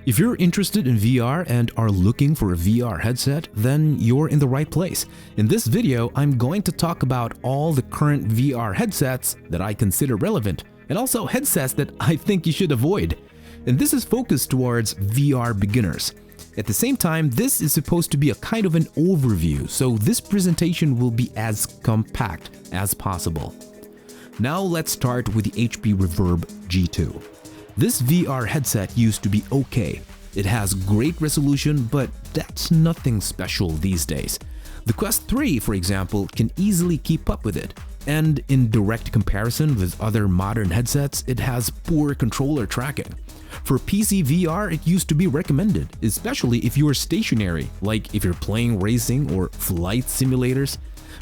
If you're interested in VR and are looking for a VR headset, then you're in the right place. In this video, I'm going to talk about all the current VR headsets that I consider relevant, and also headsets that I think you should avoid. And this is focused towards VR beginners. At the same time, this is supposed to be a kind of an overview, so this presentation will be as compact as possible. Now let's start with the HP Reverb G2. This VR headset used to be okay. It has great resolution, but that's nothing special these days. The Quest 3, for example, can easily keep up with it. And in direct comparison with other modern headsets, it has poor controller tracking. For PC VR, it used to be recommended, especially if you are stationary, like if you're playing racing or flight simulators.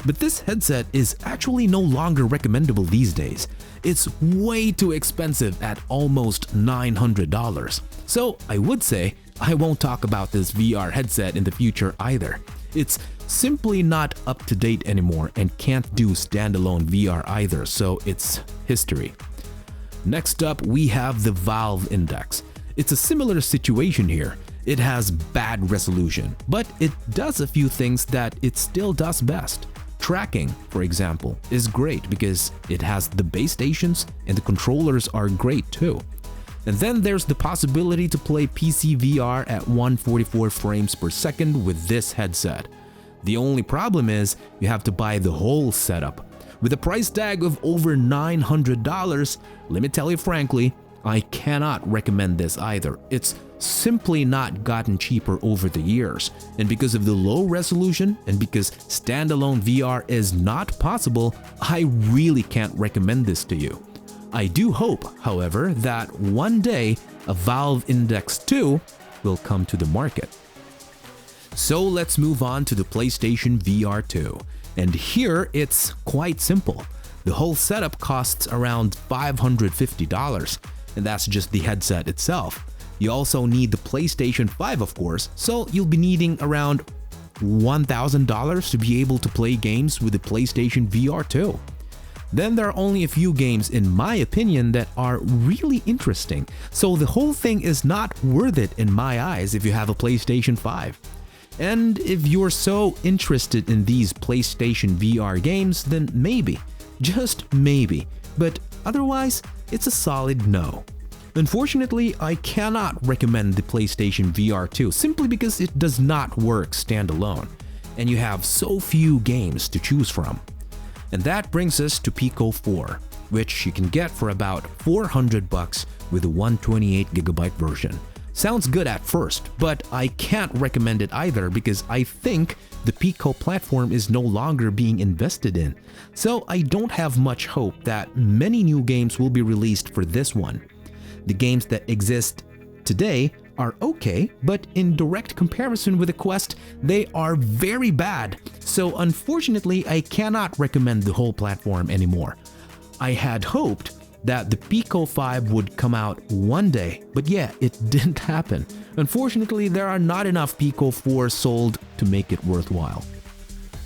But this headset is actually no longer recommendable these days. It's way too expensive at almost $900. So I would say I won't talk about this VR headset in the future either. It's simply not up to date anymore and can't do standalone VR either, so it's history. Next up, we have the Valve Index. It's a similar situation here. It has bad resolution, but it does a few things that it still does best. Tracking, for example, is great because it has the base stations and the controllers are great too. And then there's the possibility to play PC VR at 144 frames per second with this headset. The only problem is you have to buy the whole setup. With a price tag of over $900, let me tell you frankly, I cannot recommend this either. It's simply not gotten cheaper over the years, and because of the low resolution and because standalone VR is not possible, I really can't recommend this to you. I do hope, however, that one day a Valve Index 2 will come to the market. So let's move on to the PlayStation VR 2, and here it's quite simple. The whole setup costs around $550, and that's just the headset itself. You also need the PlayStation 5, of course, so you'll be needing around $1,000 to be able to play games with the PlayStation VR 2. Then there are only a few games, in my opinion, that are really interesting, so the whole thing is not worth it in my eyes if you have a PlayStation 5. And if you're so interested in these PlayStation VR games, then maybe, just maybe, but otherwise, it's a solid no. Unfortunately, I cannot recommend the PlayStation VR 2 simply because it does not work standalone, and you have so few games to choose from. And that brings us to Pico 4, which you can get for about $400 with a 128GB version. Sounds good at first, but I can't recommend it either because I think the Pico platform is no longer being invested in. So I don't have much hope that many new games will be released for this one. The games that exist today are okay, but in direct comparison with the Quest, they are very bad. So unfortunately, I cannot recommend the whole platform anymore. I had hoped that the Pico 5 would come out one day, but yeah, it didn't happen. Unfortunately, there are not enough Pico 4 sold to make it worthwhile.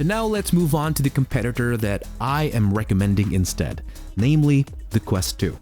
And now let's move on to the competitor that I am recommending instead, namely the Quest 2.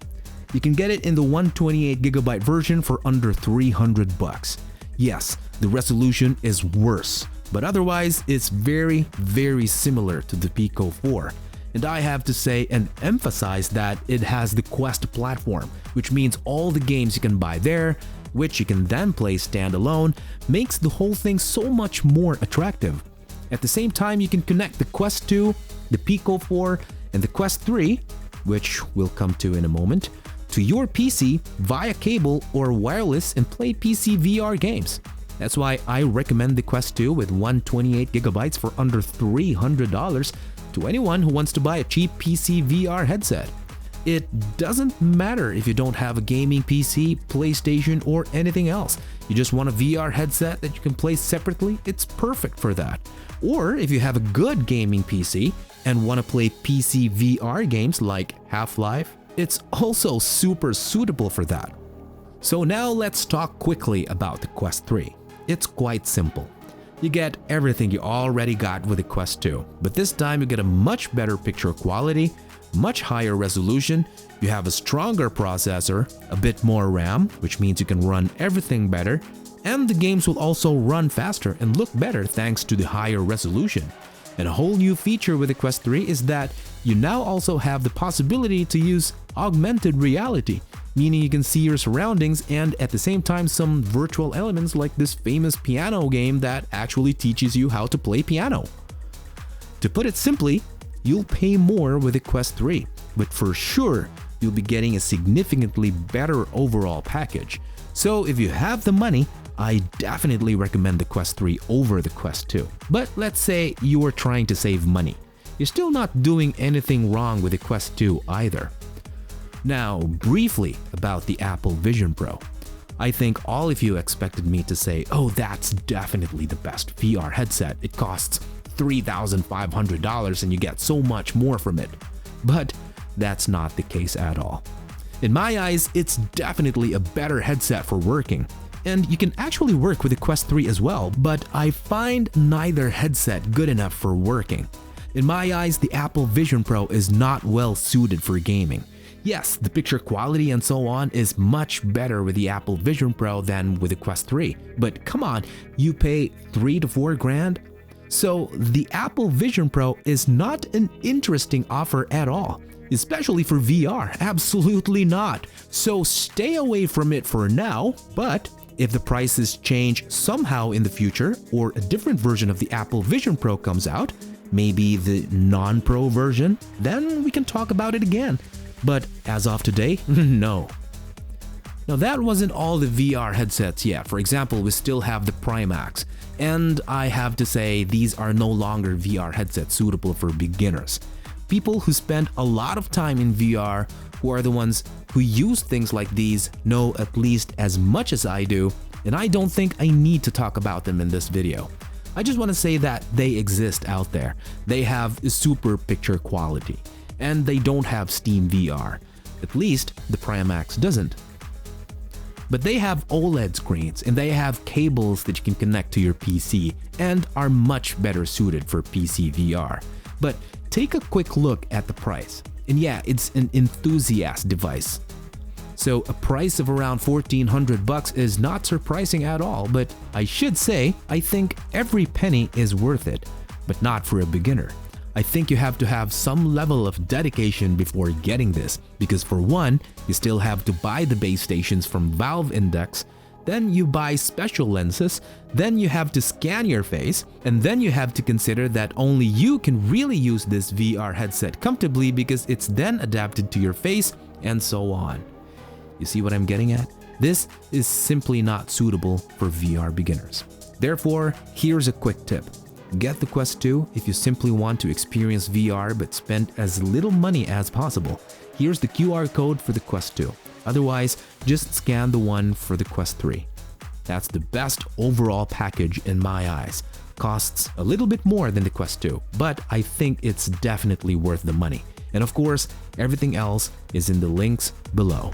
You can get it in the 128GB version for under $300. Yes, the resolution is worse, but otherwise it's very, very similar to the Pico 4. And I have to say and emphasize that it has the Quest platform, which means all the games you can buy there, which you can then play standalone, makes the whole thing so much more attractive. At the same time, you can connect the Quest 2, the Pico 4, and the Quest 3, which we'll come to in a moment, to your PC via cable or wireless and play PC VR games. That's why I recommend the Quest 2 with 128GB for under $300 to anyone who wants to buy a cheap PC VR headset. It doesn't matter if you don't have a gaming PC, PlayStation, or anything else. You just want a VR headset that you can play separately, it's perfect for that. Or if you have a good gaming PC and want to play PC VR games like Half-Life, it's also super suitable for that. So now let's talk quickly about the Quest 3. It's quite simple. You get everything you already got with the Quest 2, but this time you get a much better picture quality, much higher resolution, You have a stronger processor, a bit more RAM, which means you can run everything better, and the games will also run faster and look better thanks to the higher resolution. And a whole new feature with the Quest 3 is that you now also have the possibility to use augmented reality, meaning you can see your surroundings and at the same time some virtual elements like this famous piano game that actually teaches you how to play piano. To put it simply, you'll pay more with the Quest 3, but for sure you'll be getting a significantly better overall package. So if you have the money, I definitely recommend the Quest 3 over the Quest 2. But let's say you are trying to save money. You're still not doing anything wrong with the Quest 2 either. Now, briefly about the Apple Vision Pro. I think all of you expected me to say, oh, that's definitely the best VR headset. It costs $3,500 and you get so much more from it. But that's not the case at all. In my eyes, it's definitely a better headset for working. And you can actually work with the Quest 3 as well, but I find neither headset good enough for working. In my eyes, the Apple Vision Pro is not well suited for gaming. Yes, the picture quality and so on is much better with the Apple Vision Pro than with the Quest 3. But come on, you pay $3 to $4 grand? So the Apple Vision Pro is not an interesting offer at all. Especially for VR, absolutely not. So stay away from it for now, but if the prices change somehow in the future or a different version of the Apple Vision Pro comes out, maybe the non-Pro version, then we can talk about it again. But as of today, no. Now that wasn't all the VR headsets yet. For example, we still have the Primax. And I have to say, these are no longer VR headsets suitable for beginners. People who spend a lot of time in VR, who are the ones who use things like these, know at least as much as I do, and I don't think I need to talk about them in this video. I just want to say that they exist out there. They have super picture quality, and they don't have Steam VR. At least the Primax doesn't. But they have OLED screens, and they have cables that you can connect to your PC, and are much better suited for PC VR. But take a quick look at the price. And yeah, it's an enthusiast device. So a price of around $1,400 is not surprising at all, but I should say, I think every penny is worth it, but not for a beginner. I think you have to have some level of dedication before getting this, because for one, you still have to buy the base stations from Valve Index, then you buy special lenses, then you have to scan your face, and then you have to consider that only you can really use this VR headset comfortably because it's then adapted to your face, and so on. You see what I'm getting at? This is simply not suitable for VR beginners. Therefore, here's a quick tip. Get the Quest 2 if you simply want to experience VR but spend as little money as possible. Here's the QR code for the Quest 2. Otherwise, just scan the one for the Quest 3. That's the best overall package in my eyes. Costs a little bit more than the Quest 2, but I think it's definitely worth the money. And of course, everything else is in the links below.